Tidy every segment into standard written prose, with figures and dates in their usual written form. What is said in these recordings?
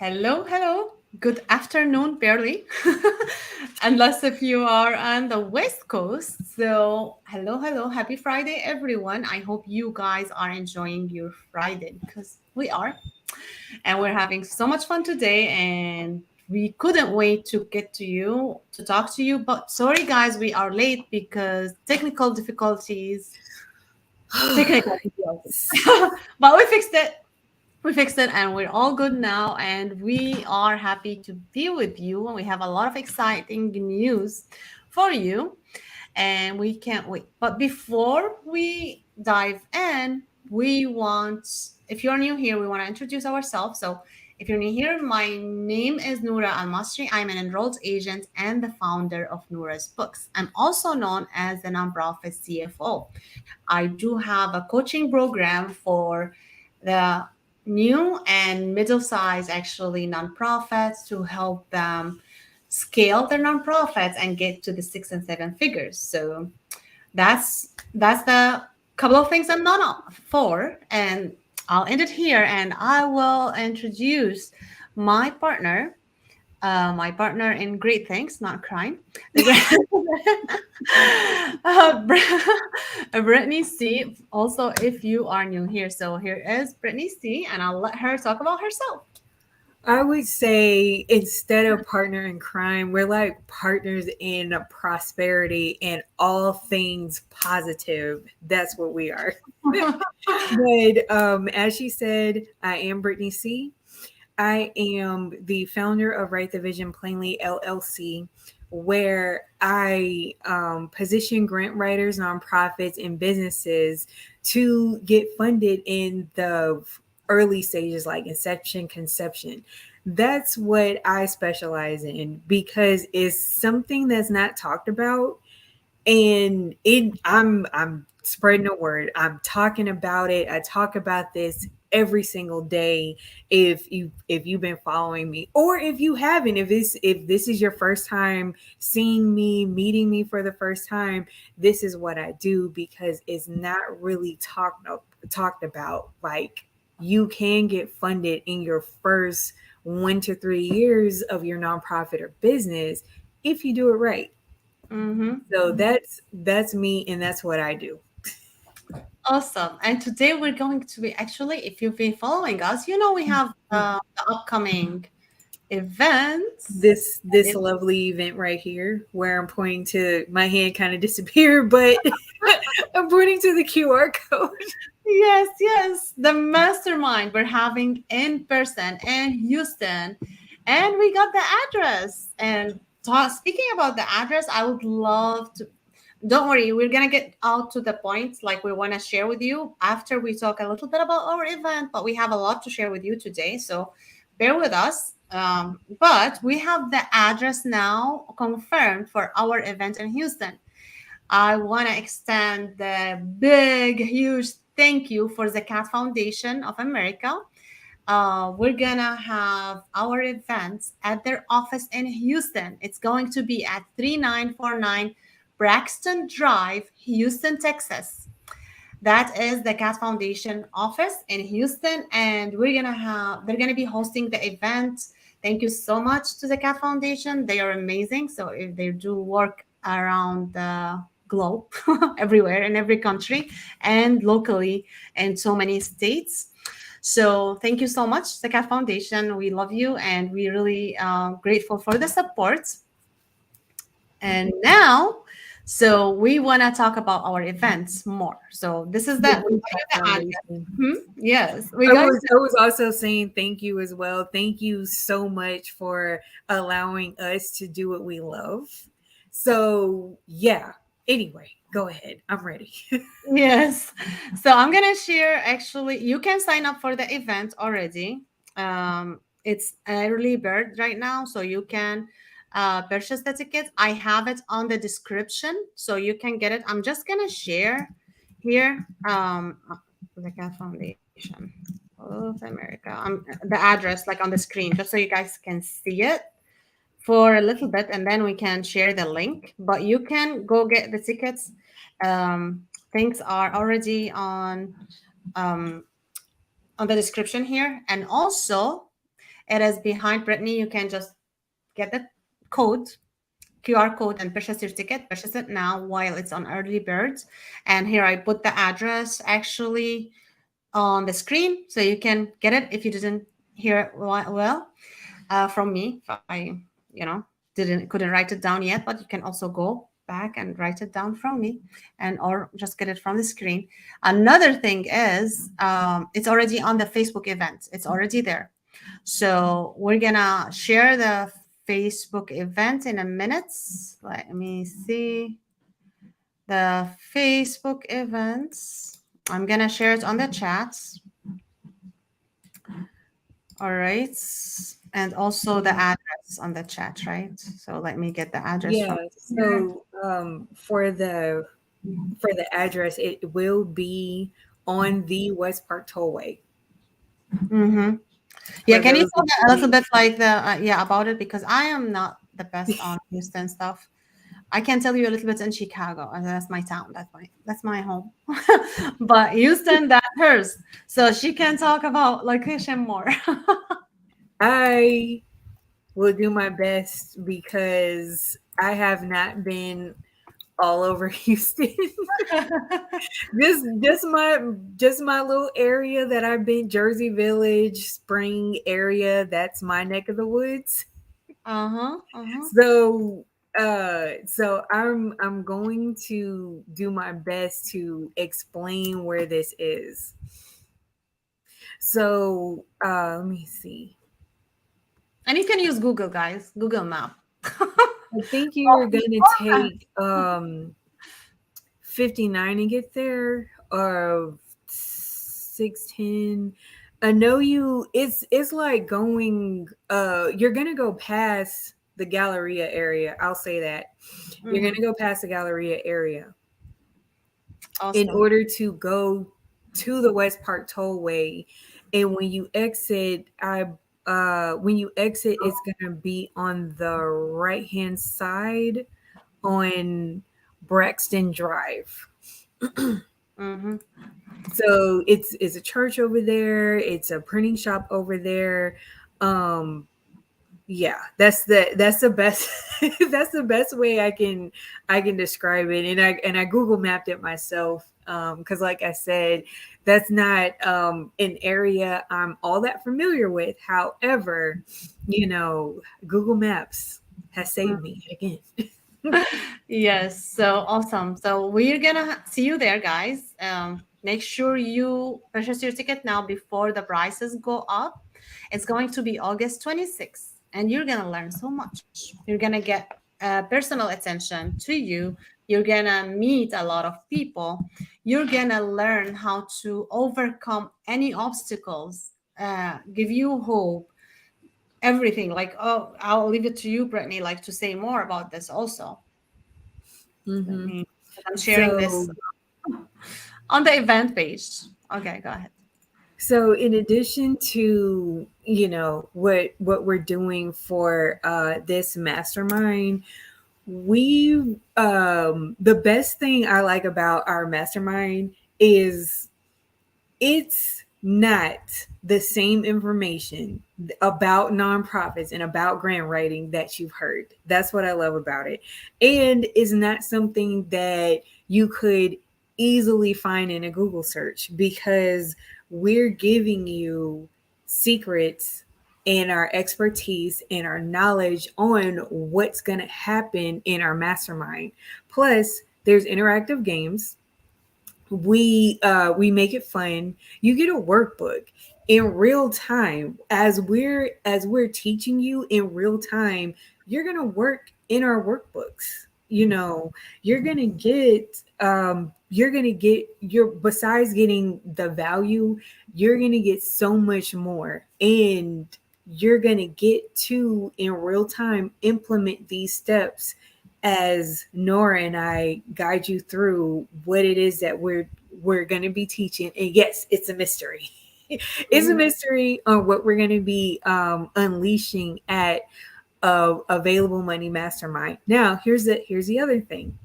Hello, hello. Good afternoon, barely. Unless if you are on the West Coast. So, hello, hello. Happy Friday, everyone. I hope you guys are enjoying your Friday because we are. And we're having so much fun today. And we couldn't wait to get to you, to talk to you. But sorry, guys, we are late because technical difficulties. Technical difficulties. But we fixed it. We fixed it and we're all good now. And we are happy to be with you. And we have a lot of exciting news for you. And we can't wait. But before we dive in, we want, if you're new here, we want to introduce ourselves. So if you're new here, my name is Noura Al Masri. I'm an enrolled agent and the founder of Noura's Books. I'm also known as the nonprofit CFO. I do have a coaching program for the new and middle-sized actually nonprofits to help them scale their nonprofits and get to the 6 and 7 figures. So that's the couple of things I'm not for, and I'll end it here and I will introduce my partner, my partner in great things, not crime. Brittney C. Also, if you are new here, so here is Brittney C. And I'll let her talk about herself. I would say instead of partner in crime, we're like partners in prosperity and all things positive. That's what we are. But as she said, I am Brittney C. I am the founder of Write the Vision Plainly LLC, where I position grant writers, nonprofits, and businesses to get funded in the early stages like inception, conception. That's what I specialize in because it's something that's not talked about, and I'm spreading the word. I'm talking about it. I talk about this every single day. If you've been following me, or if you haven't, if this is your first time seeing me, meeting me for the first time, this is what I do because it's not really talked about. Like, you can get funded in your first 1 to 3 years of your nonprofit or business if you do it right. Mm-hmm. So that's me, and that's what I do. Awesome. And today we're going to be actually, if you've been following us, you know we have the upcoming events. This lovely event right here, where I'm pointing to my hand, kind of disappeared, but I'm pointing to the QR code. Yes, yes. The mastermind we're having in person in Houston. And we got the address. And speaking about the address, I would love to. Don't worry, we're gonna get out to the points like we want to share with you after we talk a little bit about our event, but we have a lot to share with you today. So bear with us. But we have the address now confirmed for our event in Houston. I want to extend the big, huge thank you for the Cat Foundation of America. We're gonna have our events at their office in Houston. It's going to be at 3949 Braxton Drive, Houston, Texas. That is the Cat Foundation office in Houston, and they're gonna be hosting the event. Thank you so much to the Cat Foundation. They are amazing. So if they do work around the globe, everywhere in every country and locally in so many states. So thank you so much, the Cat Foundation. We love you, and we really grateful for the support. And now, so we want to talk about our events more. So this is The the we Blue got Cat you the address. Foundation. Yes, we I got was I was also saying thank you as well. Thank you so much for allowing us to do what we love. So yeah. Anyway, go ahead. I'm ready. yes. So I'm gonna share. Actually, you can sign up for the event already. It's early bird right now, so you can purchase the tickets. I have it on the description, so you can get it. I'm just gonna share here. The Cat Foundation of America. The address, like on the screen, just so you guys can see it for a little bit, and then we can share the link. But you can go get the tickets. Things are already um, on the description here, and also It is behind Brittney. You can just get the code, QR code, and purchase your ticket. Purchase it now while it's on early birds. And here I put the address actually on the screen so you can get it if you didn't hear it well from me. If I, you know, couldn't write it down yet, but you can also go back and write it down from me, and or just get it from the screen. Another thing is, it's already on the Facebook event. It's already there. So we're gonna share the Facebook event in a minute. Let me see the Facebook events. I'm gonna share it on the chat. All right. And also the address on the chat, right? So let me get the address Yeah. from here. So for the address, it will be on the West Park Tollway Mm-hmm. Yeah, for can you those tell of me a little you. bit like the yeah about it, because I am not the best on Houston stuff. I can tell you a little bit in Chicago, and that's my town. That's my home. But Houston, that's hers. So she can talk about location more. I will do my best because I have not been all over Houston. Just my little area that I've been, Jersey Village, Spring area, that's my neck of the woods. Uh-huh. Uh-huh. So I'm going to do my best to explain where this is. So let me see. And you can use Google, guys. Google Map. I think you're gonna take 59 to get there, or 610. I know you. It's like going. You're gonna go past the Galleria area. I'll say that you're Mhm. gonna go past the Galleria area in Awesome. order to go to the West Park Tollway, and when you exit, it's gonna be on the right hand side on Braxton Drive. Mm-hmm. So it's a church over there. It's a printing shop over there. Um, yeah, that's the best that's the best way I can describe it. And I Google mapped it myself because, like I said, that's not an area I'm all that familiar with. However, Google Maps has saved me again. Yes, so awesome. So we're gonna see you there, guys. Make sure you purchase your ticket now before the prices go up. It's going to be August 26th, and you're gonna learn so much. You're gonna get personal attention to you. You're gonna meet a lot of people. You're gonna learn how to overcome any obstacles, give you hope, everything. Like, oh, I'll leave it to you, Brittany, like to say more about this also. Let Hmm. me, I'm sharing this So on the event page. Okay, go ahead. So in addition to, what we're doing for this mastermind, we the best thing I like about our mastermind is it's not the same information about nonprofits and about grant writing that you've heard. That's what I love about it. And it's not something that you could easily find in a Google search, because we're giving you secrets and our expertise and our knowledge on what's going to happen in our mastermind. Plus, there's interactive games. We make it fun. You get a workbook in real time. As we're teaching you in real time, you're gonna work in our workbooks. You're gonna get your, besides getting the value, you're gonna get so much more. And you're gonna get to, in real time, implement these steps as Nora and I guide you through what it is that we're going to be teaching. And yes, it's a mystery. It's a Mhm. mystery on what we're going to be unleashing at Available Money Mastermind. Now, here's the other thing.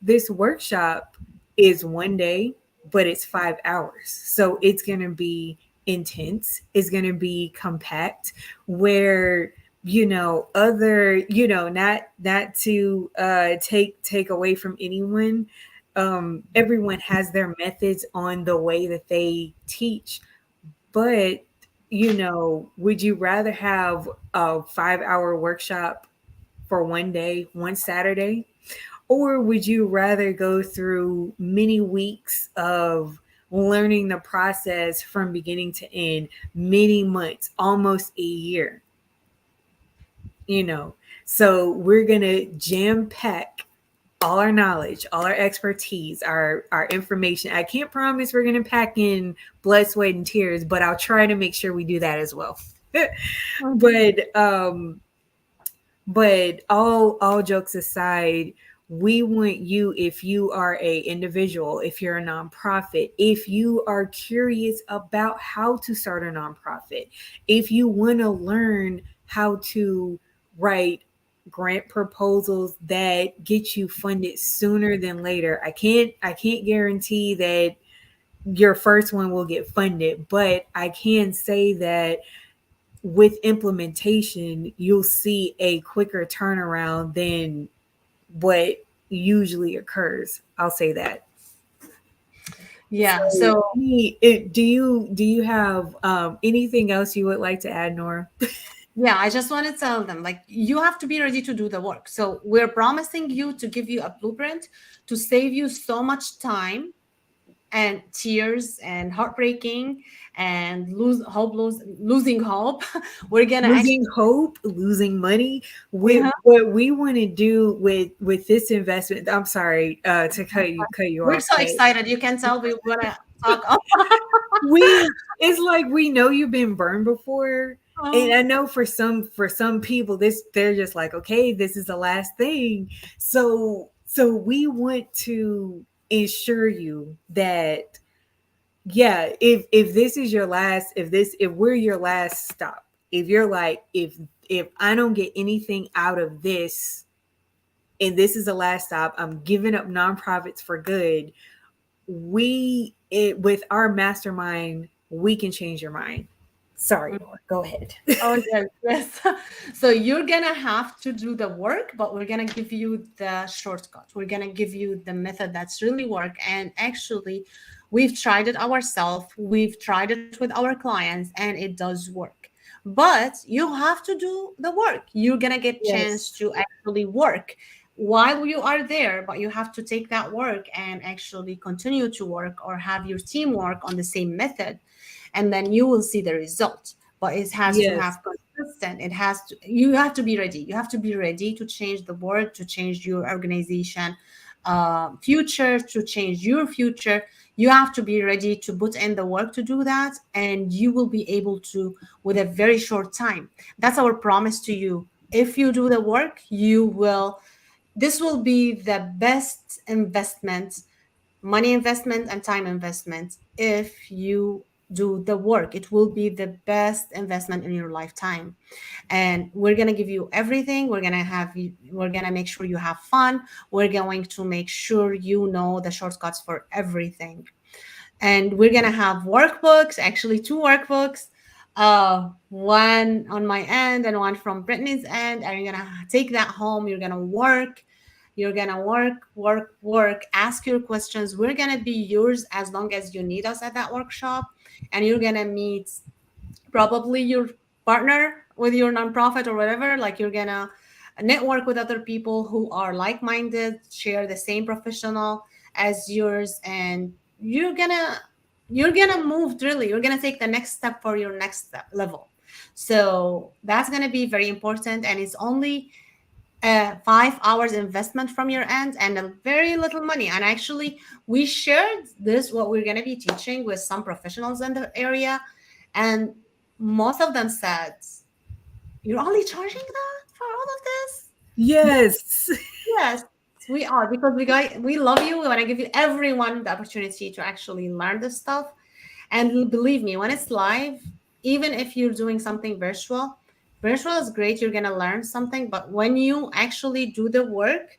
This workshop is one day, but it's 5 hours, so it's going to be intense. It's going to be compact, where other, not to take away from anyone. Everyone has their methods on the way that they teach, but would you rather have a 5-hour workshop for one day, one Saturday? Or would you rather go through many weeks of learning the process from beginning to end, many months, almost a year? You know, so we're going to jam pack all our knowledge, all our expertise, our information. I can't promise we're going to pack in blood, sweat, and tears, but I'll try to make sure we do that as well. but but all jokes aside, we want you, if you are a individual, if you're a nonprofit, if you are curious about how to start a nonprofit, if you want to learn how to write grant proposals that get you funded sooner than later. I can't guarantee that your first one will get funded, but I can say that with implementation, you'll see a quicker turnaround than what usually occurs. I'll say that. Yeah. So, So do you have anything else you would like to add, Nora? yeah, I just want to tell them like you have to be ready to do the work. So we're promising you to give you a blueprint to save you so much time and tears and heartbreaking and losing hope. We're gonna Losing actually hope, losing money. With uh what we want to do with this investment. I'm sorry to cut you we're off, so but excited. You can tell we wanna talk. we it's like we know you've been burned before, and Oh, I know for some people, this, they're just like, okay, this is the last thing. So we want to ensure you that, yeah, if this is your last, if we're your last stop, if you're like, if I don't get anything out of this, and this is the last stop, I'm giving up nonprofits for good. With our mastermind, we can change your mind. Sorry, mm. Nora, go ahead. Oh yes, yes. So you're gonna have to do the work, but we're gonna give you the shortcut. We're gonna give you the method that's really work. And actually, we've tried it ourselves. We've tried it with our clients, and it does work. But you have to do the work. You're gonna get chance Yes. to actually work while you are there, but you have to take that work and actually continue to work or have your team work on the same method, and then you will see the result. But it has to Yes. have consistent. It has to, you have to be ready. You have to be ready to change the world, to change your organization future, to change your future. You have to be ready to put in the work to do that, and you will be able to with a very short time. That's our promise to you. If you do the work, you will, this will be the best investment, money investment and time investment. If you do the work, it will be the best investment in your lifetime. And we're going to give you everything. We're going to have you, we're going to make sure you have fun. We're going to make sure you know the shortcuts for everything. And we're going to have workbooks, actually two workbooks, one on my end and one from Brittney's end. And you're going to take that home. You're going to work. You're gonna work, ask your questions. We're gonna be yours as long as you need us at that workshop. And you're gonna meet probably your partner with your nonprofit or whatever. Like you're gonna network with other people who are like-minded, share the same professional as yours, and you're gonna move really. You're gonna take the next step for your next step level. So that's gonna be very important, and it's only 5 hours investment from your end and a very little money. And actually, we shared this, what we're going to be teaching, with some professionals in the area. And most of them said, you're only charging that for all of this? Yes. Yes, we are, because we love you. We want to give you everyone the opportunity to actually learn this stuff. And believe me, when it's live, even if you're doing something virtual, virtual is great. You're gonna learn something, but when you actually do the work,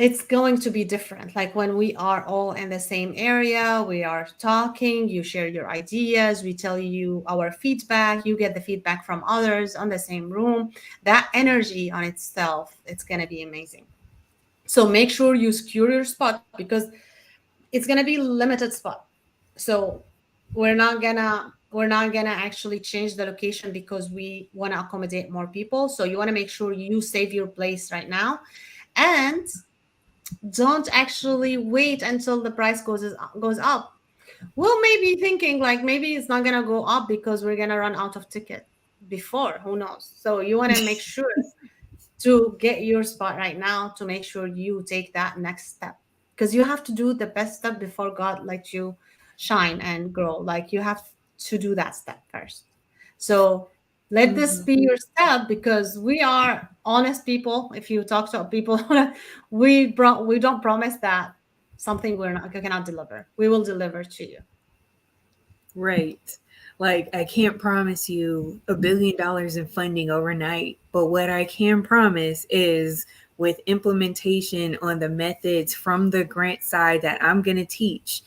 it's going to be different. Like when we are all in the same area, we are talking, you share your ideas, we tell you our feedback, you get the feedback from others on the same room. That energy on itself, it's going to be amazing. So make sure you secure your spot because it's going to be limited spot. So we're not gonna actually change the location because we want to accommodate more people. So you want to make sure you save your place right now, and don't actually wait until the price goes up. We'll maybe thinking like maybe it's not gonna go up because we're gonna run out of ticket before. Who knows? So you want to make sure to get your spot right now to make sure you take that next step, because you have to do the best step before God lets you shine and grow. Like you have to do that step first. So let this Mhm. be your step, because we are honest people. If you talk to people, we don't promise that something we're not cannot deliver. We will deliver to you. Right. Like, I can't promise you $1 billion in funding overnight, but what I can promise is with implementation on the methods from the grant side that I'm going to teach,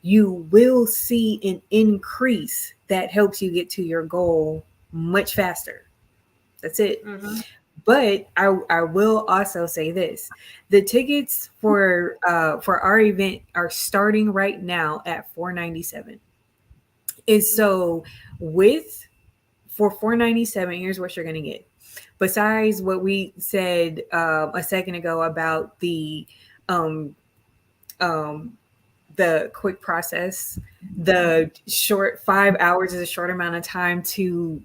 you will see an increase that helps you get to your goal much faster. That's it. Mhm. But I will also say this: the tickets for our event are starting right now at $497. Is so with for $497, here's what you're gonna get. Besides what we said a second ago about um, um, the quick process, the short 5 hours is a short amount of time to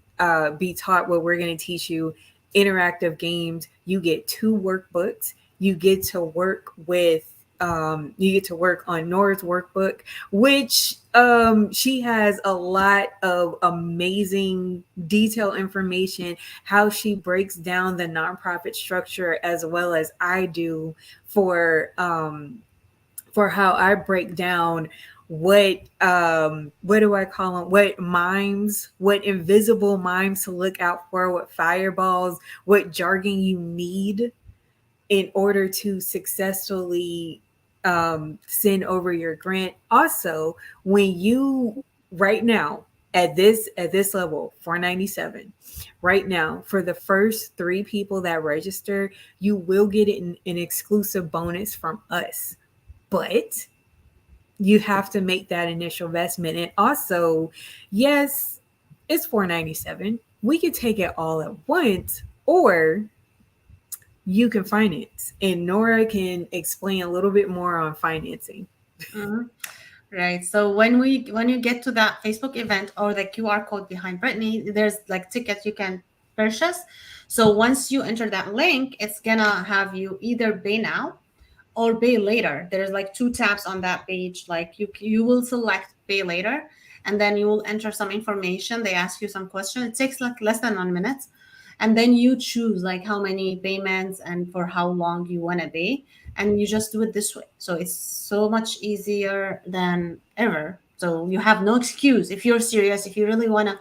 be taught what we're going to teach you. Interactive games. You get 2 workbooks. You get to work with. You get to work on Nora's workbook, which she has a lot of amazing detailed information, how she breaks down the nonprofit structure as well as I do for how I break down what do I call them? What mimes, what invisible mimes to look out for, what fireballs, what jargon you need in order to successfully send over your grant. Also, when you right now at this level 497 right now for the first 3 people that register, you will get an exclusive bonus from us, but you have to make that initial investment. And also, yes, it's 497. We could take it all at once, or you can finance. And Nora can explain a little bit more on financing. Mhm. Right. So when you get to that Facebook event or the QR code behind Brittney, there's like tickets you can purchase. So once you enter that link, it's gonna have you either pay now or pay later. There's like 2 tabs on that page. Like you will select pay later, and then you will enter some information. They ask you some question. It takes like less than 1 minute, and then you choose like how many payments and for how long you want to pay, and you just do it this way. So it's so much easier than ever. So you have no excuse if you're serious, if you really want to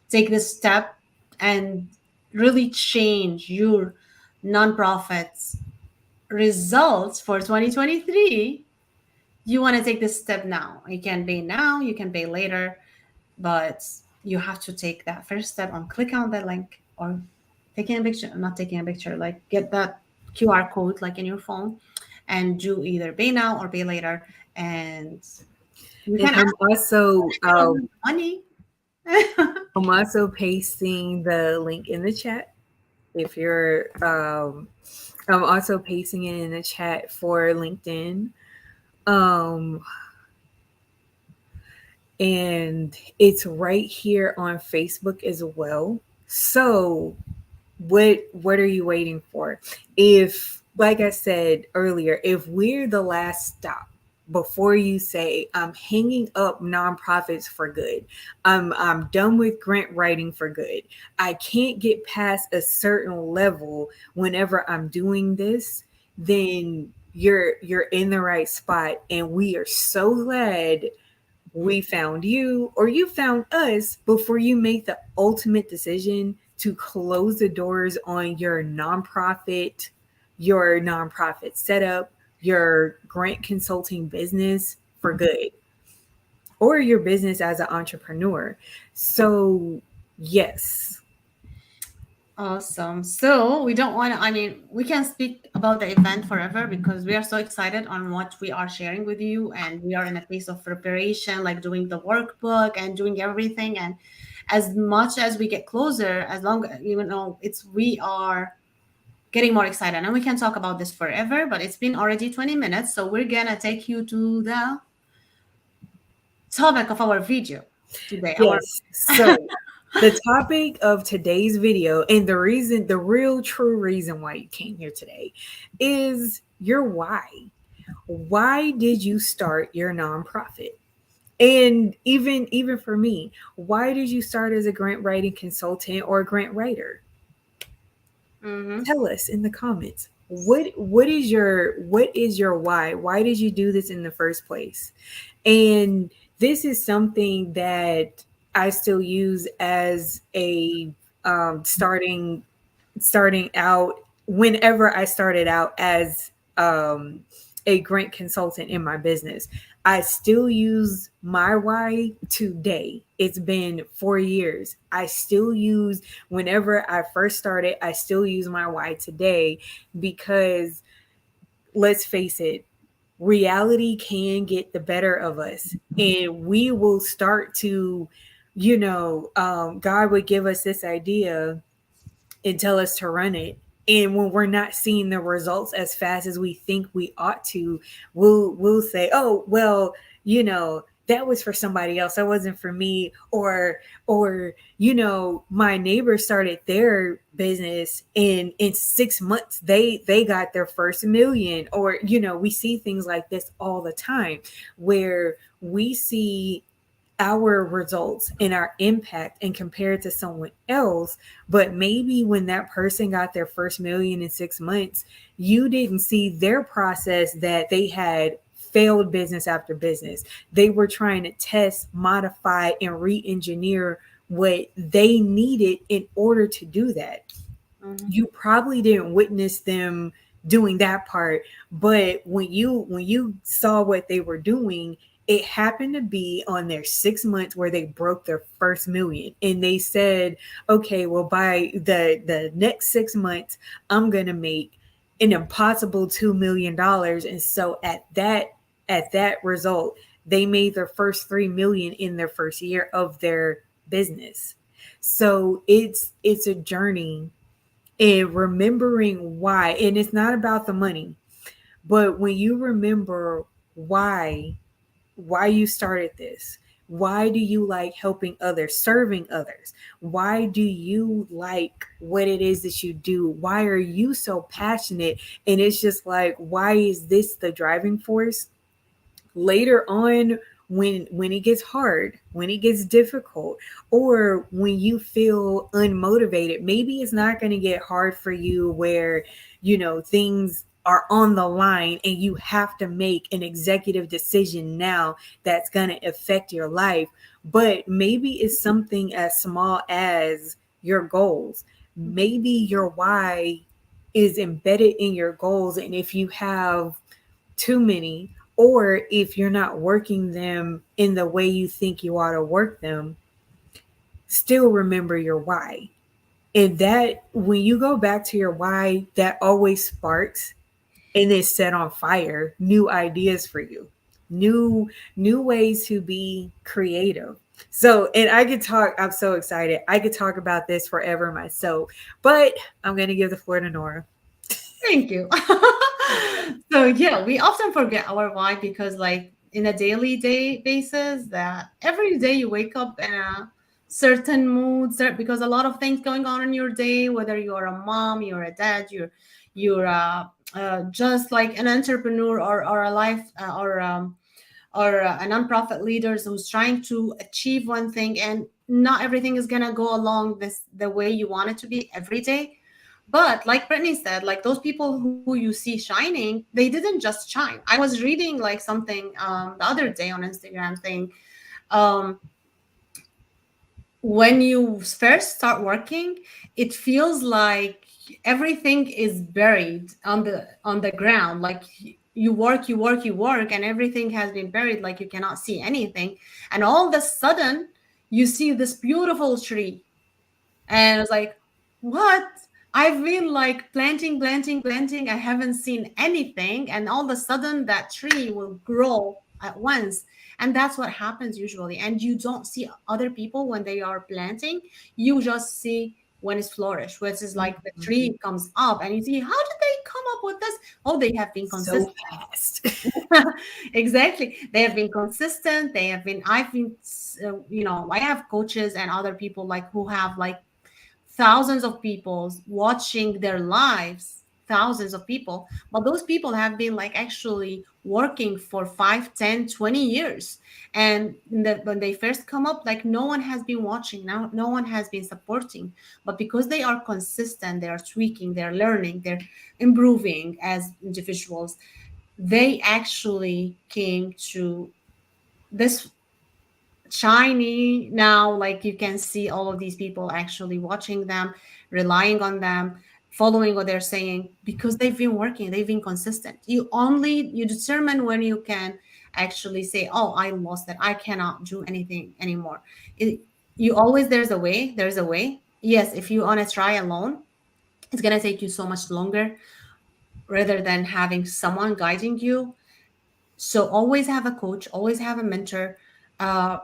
take this step and really change your nonprofits results for 2023. You want to take this step now. You can pay now, you can pay later, but you have to take that first step on click on the link or taking a picture, not taking a picture, like get that QR code like in your phone and do either pay now or pay later. And you And can ask money. I'm also pasting the link in the chat. If you're I'm also pasting it in the chat for LinkedIn. Um and it's right here on Facebook as well. So what are you waiting for? If, like I said earlier, if we're the last stop before you say I'm hanging up nonprofits for good, I'm done with grant writing for good, I can't get past a certain level whenever I'm doing this, then you're in the right spot, and we are so glad we found you or you found us before you make the ultimate decision to close the doors on your nonprofit setup, your grant consulting business for good, or your business as an entrepreneur. So, yes. Awesome. So we don't want to, I mean, we can speak about the event forever because we are so excited on what we are sharing with you. And we are in a phase of preparation, like doing the workbook and doing everything. And as much as we get closer, as long, it's, we are getting more excited. And we can talk about this forever, but it's been already 20 minutes. So we're going to take you to the topic of our video today. Our Yes. So, the topic of today's video, and the reason, the real true reason why you came here today, is your why. Why did you start your nonprofit? And even for me, why did you start as a grant writing consultant or a grant writer? Mhm. Tell us in the comments. What is your why? Why did you do this in the first place? And this is something that I still use as a starting out, whenever I started out as a grant consultant in my business. I still use my why today. It's been 4 years. I still use, whenever I first started, I still use my why today, because let's face it, reality can get the better of us, and we will start to, God would give us this idea and tell us to run it. And when we're not seeing the results as fast as we think we ought to, we'll say, "Oh, well, that was for somebody else. That wasn't for me." Or my neighbor started their business, and in 6 months they got their first million. Or we see things like this all the time, where we see our results and our impact and compare it to someone else. But maybe when that person got their first million in 6 months, you didn't see their process, that they had failed business after business. They were trying to test, modify, and re-engineer what they needed in order to do that. Mhm. You probably didn't witness them doing that part, but when you saw what they were doing, it happened to be on their 6 months where they broke their first million, and they said, okay, well, by the next 6 months, I'm gonna make an impossible $2 million. And so at that result, they made their first 3 million in their first year of their business. So it's a journey, and remembering why. And it's not about the money, but when you remember why you started this, why do you like helping others, serving others, why do you like what it is that you do, why are you so passionate, and it's just like, why is this the driving force? Later on, when it gets hard, when it gets difficult, or when you feel unmotivated, maybe it's not going to get hard for you where things are on the line and you have to make an executive decision now that's going to affect your life. But maybe it's something as small as your goals. Maybe your why is embedded in your goals, and if you have too many, or if you're not working them in the way you think you ought to work them, still remember your why. And that, when you go back to your why, that always sparks and is set on fire new ideas for you, new ways to be creative. So, and I could talk, I'm so excited, I could talk about this forever myself, but I'm going to give the floor to Nora. Thank you. So yeah, we often forget our why because like in a daily day basis that every day you wake up in a certain mood, because a lot of things going on in your day, whether you're a mom, you're a dad, you're just like an entrepreneur or a life or a nonprofit leader who's trying to achieve one thing, and not everything is gonna go along this the way you want it to be every day. But like Brittany said, like those people who you see shining, they didn't just shine. I was reading like something the other day on Instagram saying, um, when you first start working, it feels like everything is buried on the ground. Like you work, and everything has been buried, like you cannot see anything. And all of a sudden, you see this beautiful tree, and it's like, what? I've been like planting. I haven't seen anything. And all of a sudden, that tree will grow at once. And that's what happens usually. And you don't see other people when they are planting. You just see when it's flourished, which is like the Mhm. tree comes up, and you see, how did they come up with this? Oh, they have been So consistent. fast. Exactly. They have been consistent. I've been, I have coaches and other people like who have like thousands of people watching their lives, thousands of people, but those people have been like actually working for 5, 10, 20 years. And when they first come up, like no one has been watching now, no one has been supporting. But because they are consistent, they are tweaking, they're learning, they're improving as individuals, they actually came to this shiny now. Like you can see all of these people actually watching them, relying on them, following what they're saying, because they've been working, they've been consistent. You determine when you can actually say, oh, I lost it, I cannot do anything anymore. it, you always, there's a way. Yes, if you want to try alone, it's going to take you so much longer rather than having someone guiding you. So always have a coach, always have a mentor. uh,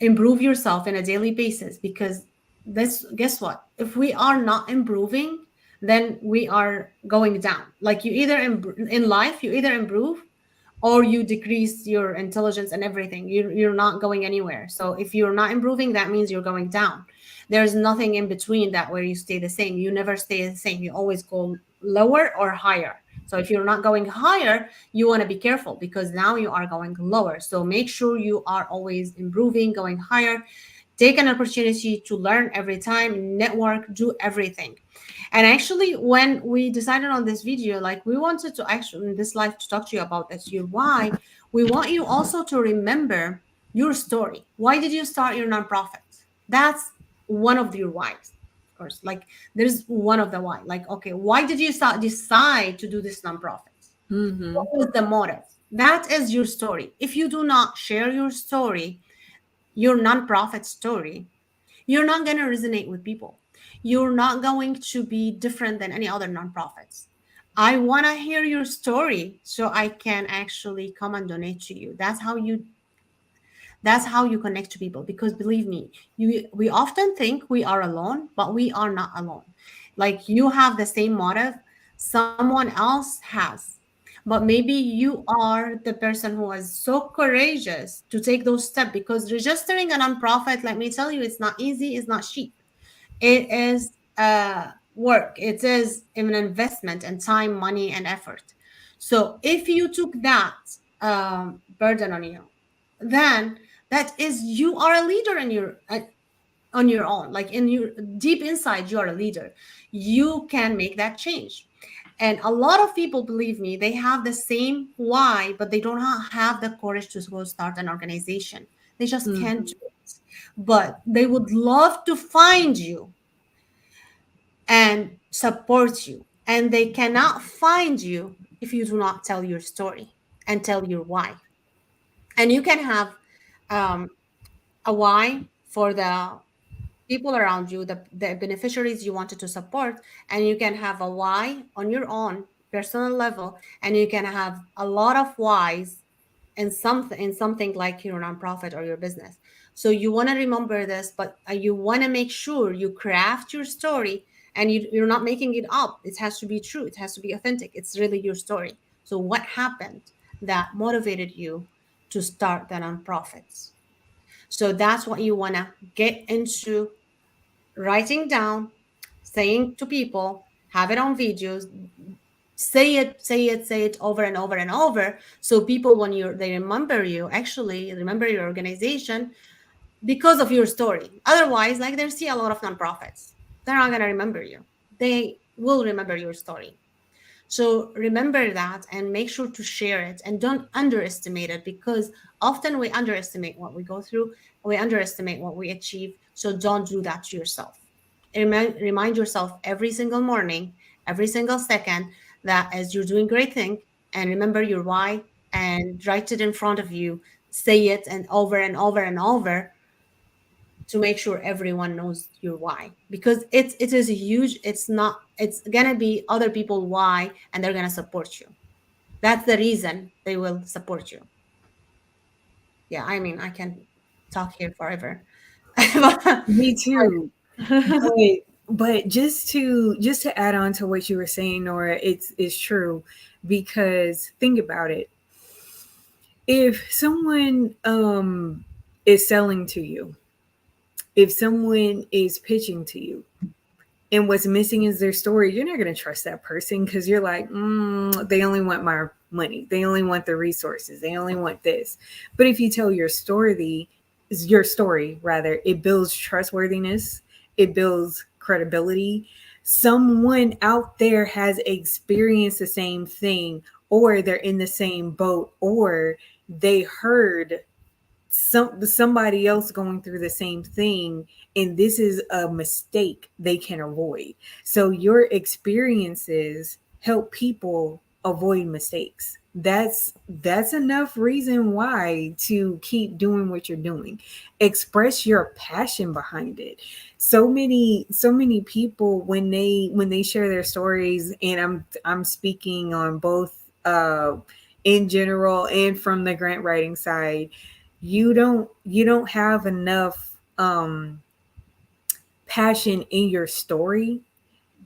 Improve yourself in a daily basis, because this, guess what, if we are not improving, then we are going down. Like you either in life, you either improve or you decrease your intelligence and everything. You're not going anywhere. So if you're not improving, that means you're going down. There's nothing in between that where you stay the same. You never stay the same. You always go lower or higher. So if you're not going higher, you want to be careful, because now you are going lower. So make sure you are always improving, going higher. Take an opportunity to learn every time, network, do everything. And actually, when we decided on this video, like we wanted to actually in this live to talk to you about this, your why. We want you also to remember your story. Why did you start your nonprofit? That's one of your whys, of course. Like there's one of the why. Like, okay, why did you decide to do this nonprofit? What Hmm. was the motive? That is your story. If you do not share your story, your nonprofit story, you're not going to resonate with people. You're not going to be different than any other nonprofits. I want to hear your story so I can actually come and donate to you. That's how you connect to people, because believe me, we often think we are alone, but we are not alone. Like you have the same motive someone else has, but maybe you are the person who is so courageous to take those steps, because registering a nonprofit, let me tell you, it's not easy, it's not cheap. It is work, it is an investment in time, money, and effort. So if you took that burden on you, then that is, you are a leader in your on your own. Like in your deep inside, you are a leader. You can make that change. And a lot of people, believe me, they have the same why, but they don't have the courage to go start an organization. They just can't do Hmm. it. But they would love to find you and support you. And they cannot find you if you do not tell your story and tell your why. And you can have um, a why for the people around you, the beneficiaries you wanted to support, and you can have a why on your own personal level, and you can have a lot of whys in something like your nonprofit or your business. So you want to remember this, but you want to make sure you craft your story, and you're not making it up. It has to be true, it has to be authentic, it's really your story. So what happened that motivated you to start the nonprofits? So that's what you want to get into, writing down, saying to people, have it on videos, say it over and over and over. So people, when they remember you, actually remember your organization because of your story. Otherwise, like they see a lot of nonprofits, they're not going to remember you. They will remember your story. So remember that and make sure to share it, and don't underestimate it, because often we underestimate what we go through, we underestimate what we achieve. So don't do that to yourself. Remind yourself every single morning, every single second, that as you're doing great thing, and remember your why and write it in front of you, say it and over and over and over to make sure everyone knows your why, because it is huge. It's not, it's gonna be other people why, and they're gonna support you. That's the reason they will support you. Yeah, I mean, I can talk here forever. Me too. But just to add on to what you were saying, Nora, it's true, because think about it. If someone is selling to you, if someone is pitching to you, and what's missing is their story, you're not going to trust that person, because you're like, they only want my money, they only want the resources, they only want this. But if you tell your story rather, it builds trustworthiness, it builds credibility. Someone out there has experienced the same thing, or they're in the same boat, or they heard somebody else going through the same thing, and this is a mistake they can avoid. So your experiences help people avoid mistakes. That's enough reason why to keep doing what you're doing. Express your passion behind it. So many people, when they share their stories, and I'm speaking on both in general and from the grant writing side, you don't have enough passion in your story,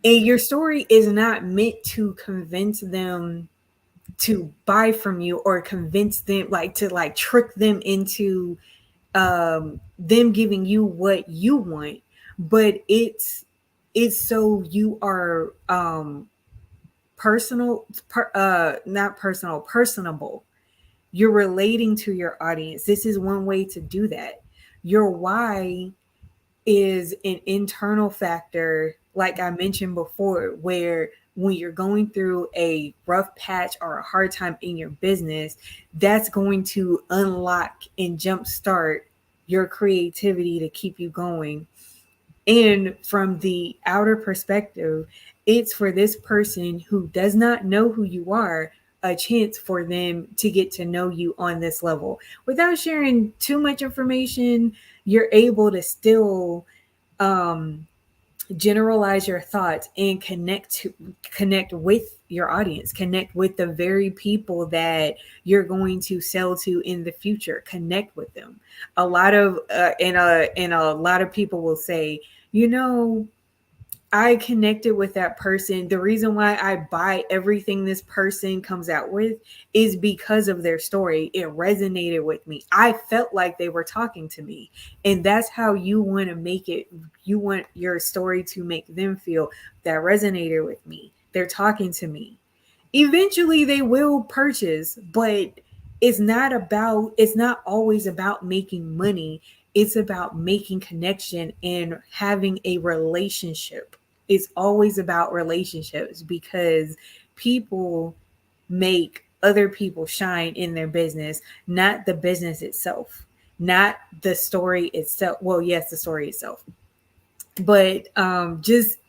and your story is not meant to convince them to buy from you, or convince them, like, to like trick them into them giving you what you want. But it's so you are not personal, personable. You're relating to your audience. This is one way to do that. Your why is an internal factor, like I mentioned before, where when you're going through a rough patch or a hard time in your business, that's going to unlock and jumpstart your creativity to keep you going. And from the outer perspective, it's for this person who does not know who you are, a chance for them to get to know you on this level. Without sharing too much information, you're able to still um, generalize your thoughts and connect with your audience, connect with the very people that you're going to sell to in the future. Connect with them. A lot of and a lot of people will say, you know, I connected with that person. The reason why I buy everything this person comes out with is because of their story. It resonated with me. I felt like they were talking to me. And that's how you want to make it. You want your story to make them feel that resonated with me. They're talking to me. Eventually they will purchase, but it's not always about making money. It's about making connection and having a relationship. It's always about relationships, because people make other people shine in their business, not the business itself, not the story itself. Well, yes, the story itself. But just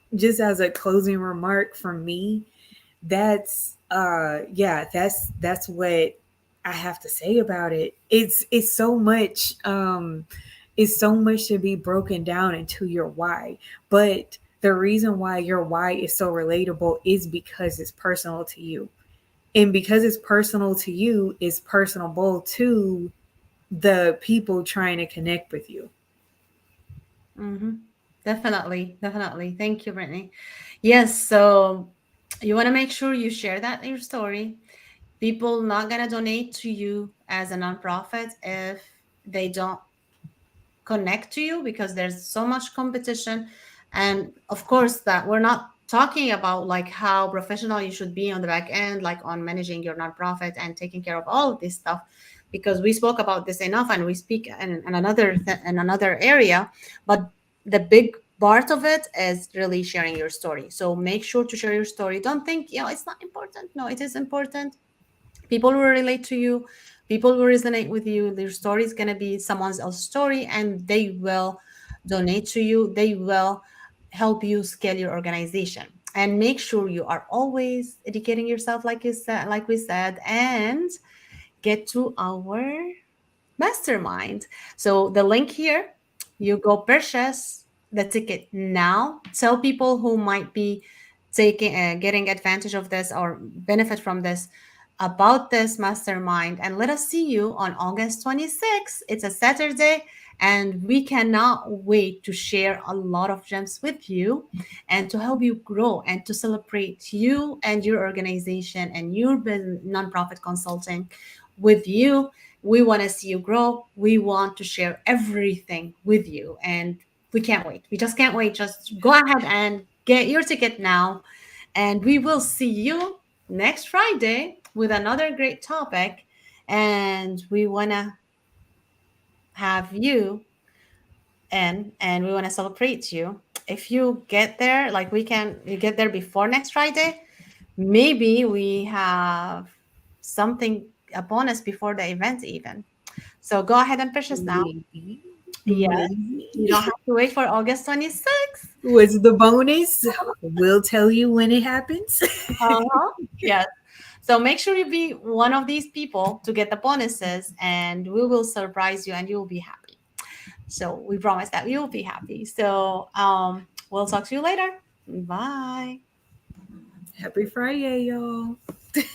as a closing remark from me, that's what I have to say about it. It's so much to be broken down into your why. But the reason why your why is so relatable is because it's personal to you. And because it's personal to you, it's personable to the people trying to connect with you. Hmm. Definitely, definitely. Thank you, Brittany. Yes, so you want to make sure you share that in your story. People not gonna donate to you as a nonprofit if they don't connect to you, because there's so much competition. And of course that we're not talking about like how professional you should be on the back end, like on managing your nonprofit and taking care of all of this stuff, because we spoke about this enough and we speak in another area. But the big part of it is really sharing your story. So make sure to share your story. Don't think, it's not important. No, it is important. People will relate to you, people will resonate with you. Their story is going to be someone else's story, and they will donate to you, they will help you scale your organization. And make sure you are always educating yourself, like you said, like we said, and get to our Mastermind. So the link here, you go purchase the ticket now. Tell people who might be taking getting advantage of this or benefit from this about this mastermind, and let us see you on August 26th. It's a Saturday, and we cannot wait to share a lot of gems with you and to help you grow and to celebrate you and your organization and your nonprofit consulting with you. We want to see you grow. We want to share everything with you. And we can't wait. We just can't wait. Just go ahead and get your ticket now. And we will see you next Friday with another great topic. And we want to have you and we want to celebrate you. If you get there, like you get there before next Friday, maybe we have something, a bonus before the event even. So go ahead and purchase now. Maybe. Yes, you Maybe. don't have to wait for August 26th. What's the bonus? We'll tell you when it happens. Uh-huh. Yes. So make sure you be one of these people to get the bonuses, and we will surprise you and you will be happy. So we promise that you will be happy. So we'll talk to you later. Bye. Happy Friday, y'all.